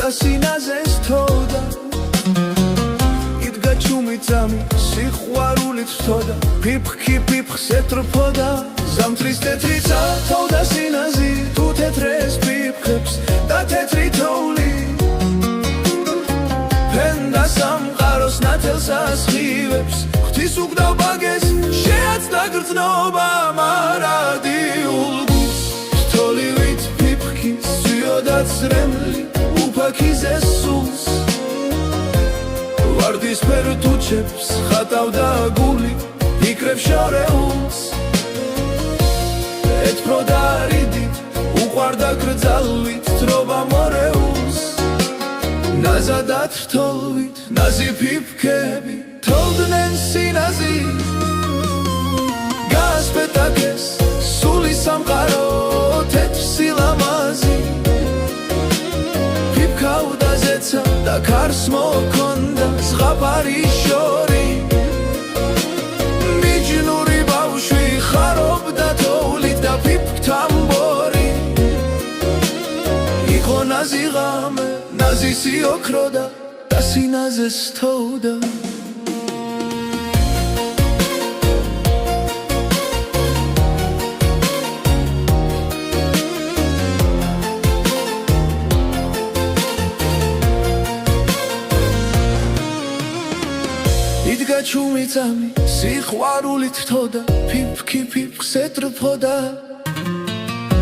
Sinazes toda Idga chumitsami Sikhwarulit toda Pipki pipk setropoda Zamtris tetrica Toda sinazi Tu tetres pipkeps Da tetritoli Penda samqaros natelsa skhivebs Khtis ugdavages Sheats dagrtnova maradi ulgus Stolivit pipki Suyodats remli Upakizes suls Vardis peru tučeps Xatavda guli Ikreb šoreuls Et prodaridit Uqvarda gრძალვით Troba moreuls Nazadat rtolvit Nazi pipkები Tolდნენ sinazi Gaspetages Suli samqaro Tetr silamazi Da kars mokonda zღაპარი შორი მიჯნური ბავშვი ხარობდა თოვლით და ფიფქთამბორი იყო ნაზი ღამე ნაზი სიოქროდა და სინაზეს თოვდა Chumitsami Sikhwarulit toda Pipki pipks etrpoda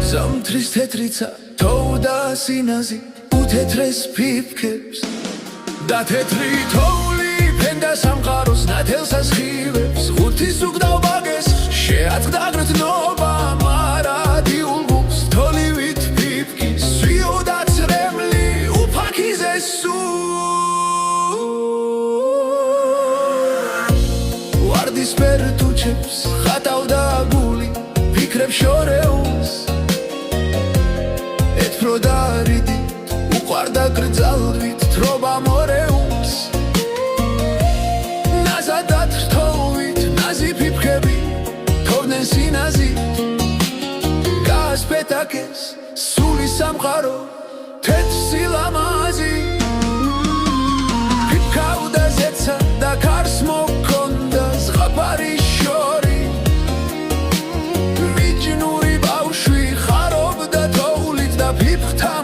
Zamtris tetrica Toda sinazi Utetres pipkeps Da tetri toli Penda samqaros natelsa skhivebs Ghutis ugdavages Sheatqda grtnova maradi ulgus Tolivit pipki Suyodats remli Upakizes Disper tučeps, xatavda guli, Ikreb šoreuls Et prodaridit, uqvarda gრძალვით Troba moreuls Nazadat rtolvit, nazi pipkები Tovden sinazit Gaspetages, suli samqaro Tetr silamazi Pipkavda zetsa da kars mokonda Zღაპარი შორი მიჯნური ბავშვი ხარობდა თოვლით და ფიფქთა